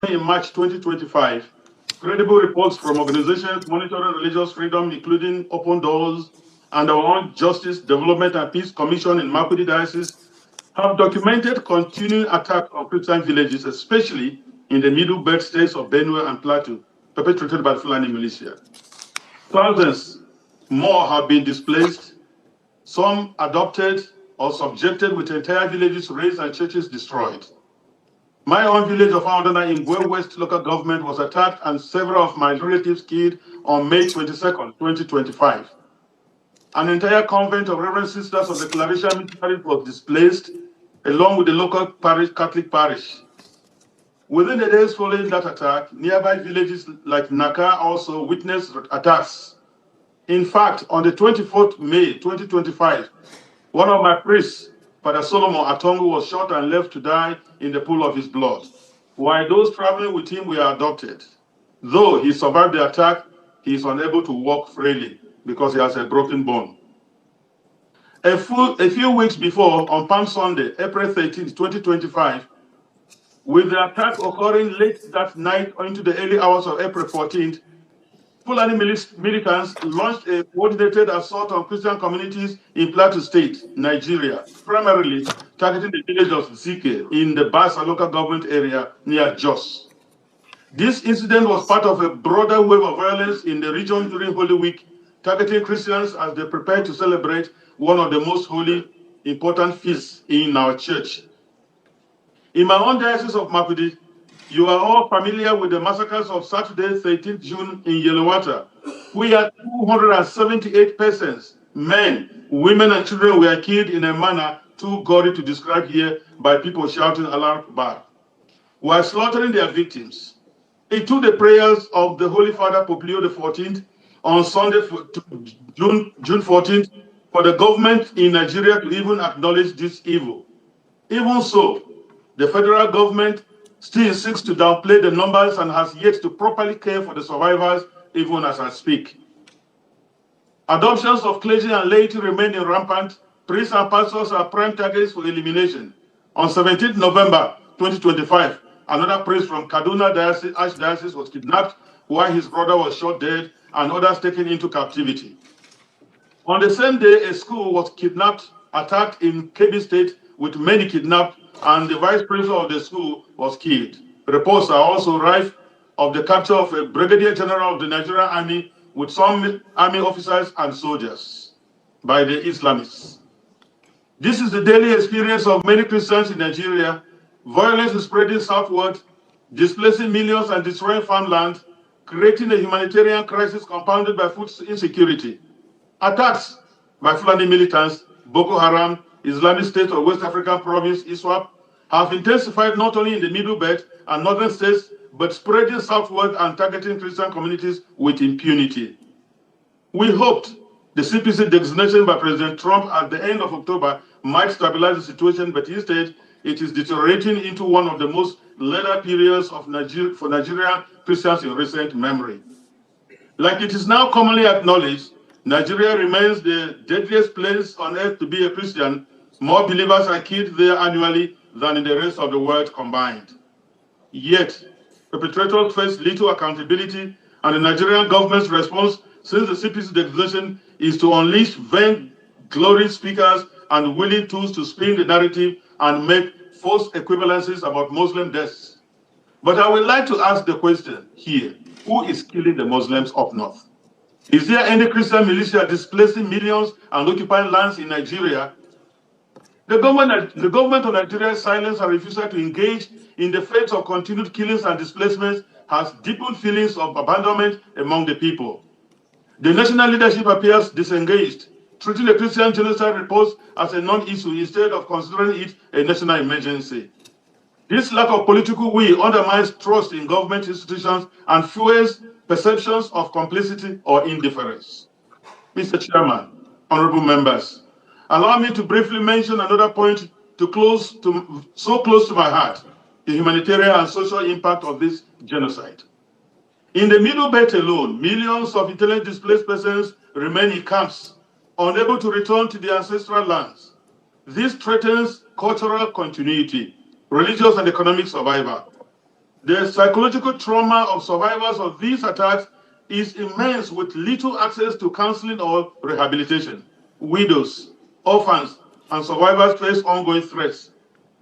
In March 2025, credible reports from organizations monitoring religious freedom, including Open Doors and our own Justice, Development and Peace Commission in Makurdi Diocese, have documented continuing attacks on Christian villages, especially in the Middle Belt states of Benue and Plateau, perpetrated by the Fulani militia. Thousands more have been displaced, some adopted or subjected, with entire villages razed and churches destroyed. My own village of Aondana in Gwe West local government was attacked and several of my relatives killed on May 22nd, 2025. An entire convent of Reverend Sisters of the Clarisha Missionary was displaced, along with the local Catholic parish. Within the days following that attack, nearby villages like Naka also witnessed attacks. In fact, on the 24th May 2025, one of my priests, Father Solomon Atongu, was shot and left to die in the pool of his blood, while those traveling with him were adopted. Though he survived the attack, he is unable to walk freely because he has a broken bone. A few weeks before, on Palm Sunday, April 13, 2025, with the attack occurring late that night into the early hours of April 14th, Fulani militants launched a coordinated assault on Christian communities in Plateau State, Nigeria, primarily targeting the village of Zike in the Basa local government area near Jos. This incident was part of a broader wave of violence in the region during Holy Week, targeting Christians as they prepare to celebrate one of the most holy, important feasts in our church. In my own diocese of Makurdi, you are all familiar with the massacres of Saturday, 13th June in Yellowater, where 278 persons, men, women, and children were killed in a manner too gory to describe here by people shouting Allah Akbar, while slaughtering their victims. It took the prayers of the Holy Father Pope Leo XIV on Sunday, June 14th, for the government in Nigeria to even acknowledge this evil. Even so, the federal government still seeks to downplay the numbers and has yet to properly care for the survivors, even as I speak. Adoptions of clergy and laity remain rampant. Priests and pastors are prime targets for elimination. On 17th November 2025, another priest from Kaduna Archdiocese was kidnapped while his brother was shot dead and others taken into captivity. On the same day, a school was attacked in Kebbi State with many kidnapped, and the vice principal of the school was killed. Reports are also rife of the capture of a brigadier general of the Nigerian army with some army officers and soldiers by the Islamists. This is the daily experience of many Christians in Nigeria. Violence is spreading southward, displacing millions and destroying farmland, creating a humanitarian crisis compounded by food insecurity. Attacks by Fulani militants, Boko Haram, Islamic State of West African province, ISWAP, have intensified not only in the Middle Belt and northern states, but spreading southward and targeting Christian communities with impunity. We hoped the CPC designation by President Trump at the end of October might stabilize the situation, but instead it is deteriorating into one of the most lethal periods for Nigerian Christians in recent memory. Like it is now commonly acknowledged, Nigeria remains the deadliest place on earth to be a Christian. More believers are killed there annually than in the rest of the world combined. Yet, perpetrators face little accountability, and the Nigerian government's response since the CPC designation is to unleash vain glory speakers and willing tools to spin the narrative and make false equivalencies about Muslim deaths. But I would like to ask the question here, who is killing the Muslims up north? Is there any Christian militia displacing millions and occupying lands in Nigeria? The government of Nigeria's silence and refusal to engage in the fate of continued killings and displacements has deepened feelings of abandonment among the people. The national leadership appears disengaged, treating the Christian genocide reports as a non-issue instead of considering it a national emergency. This lack of political will undermines trust in government institutions and fuels perceptions of complicity or indifference. Mr. Chairman, honorable members, allow me to briefly mention another point so close to my heart, the humanitarian and social impact of this genocide. In the Middle Belt alone, millions of internally displaced persons remain in camps, unable to return to their ancestral lands. This threatens cultural continuity, religious and economic survival. The psychological trauma of survivors of these attacks is immense, with little access to counseling or rehabilitation. Widows, orphans, and survivors face ongoing threats.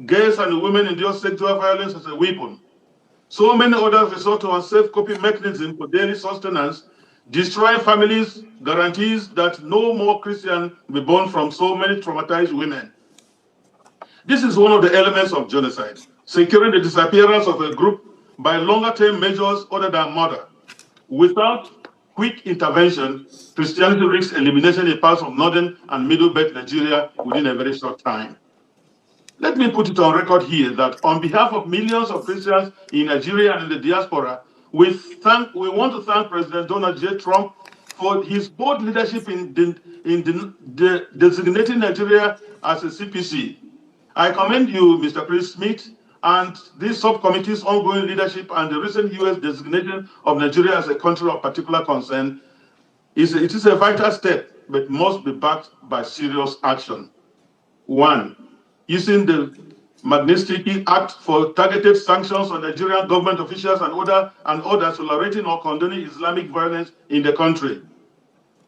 Girls and women endure sexual violence as a weapon. So many others resort to unsafe coping mechanisms for daily sustenance, destroying families, guarantees that no more Christian will be born from so many traumatized women. This is one of the elements of genocide, securing the disappearance of a group by longer-term measures other than murder. Without quick intervention, Christianity risks elimination in parts of northern and middle belt Nigeria within a very short time. Let me put it on record here that on behalf of millions of Christians in Nigeria and in the diaspora, we want to thank President Donald J. Trump for his bold leadership in designating Nigeria as a CPC. I commend you, Mr. Chris Smith, and this subcommittee's ongoing leadership and the recent U.S. designation of Nigeria as a country of particular concern. It is a vital step, but must be backed by serious action. 1. Using the Magnitsky Act for targeted sanctions on Nigerian government officials and others tolerating or condoning Islamic violence in the country.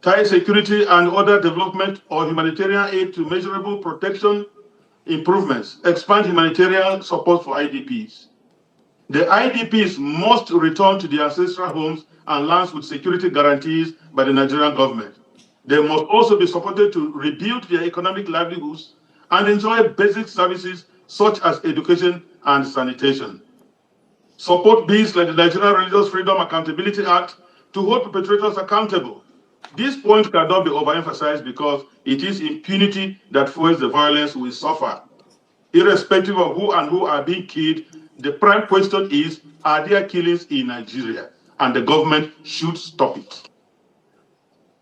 Tie security and other development or humanitarian aid to measurable protection improvements. Expand humanitarian support for IDPs. The IDPs must return to their ancestral homes and lands with security guarantees by the Nigerian government. They must also be supported to rebuild their economic livelihoods and enjoy basic services such as education and sanitation. Support bills like the Nigerian Religious Freedom Accountability Act to hold perpetrators accountable. This point cannot be overemphasized because it is impunity that fuels the violence we suffer. Irrespective of who are being killed, the prime question is, are there killings in Nigeria? And the government should stop it.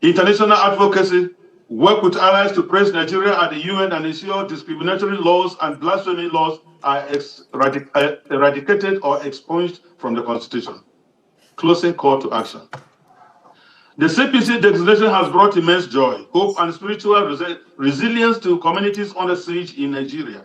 International advocacy, work with allies to press Nigeria at the UN and ensure discriminatory laws and blasphemy laws are eradicated or expunged from the Constitution. Closing call to action. The CPC designation has brought immense joy, hope, and spiritual resilience to communities under siege in Nigeria.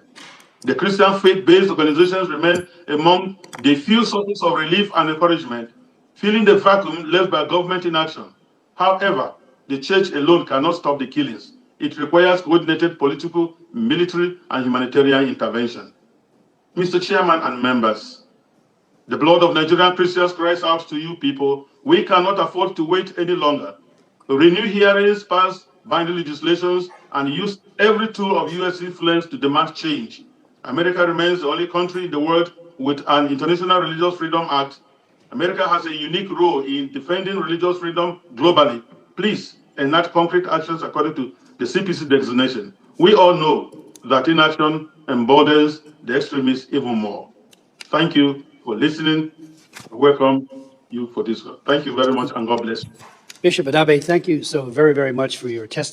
The Christian faith-based organizations remain among the few sources of relief and encouragement, filling the vacuum left by government inaction. However, the church alone cannot stop the killings. It requires coordinated political, military, and humanitarian intervention. Mr. Chairman and members, the blood of Nigerian Christians cries out to you people. We cannot afford to wait any longer. Renew hearings, pass binding legislations, and use every tool of U.S. influence to demand change. America remains the only country in the world with an International Religious Freedom Act. America has a unique role in defending religious freedom globally. Please enact concrete actions according to the CPC designation. We all know that inaction emboldens the extremists even more. Thank you for listening. I welcome you for this. Thank you very much, and God bless you. Bishop Adabe, thank you so very, very much for your testimony.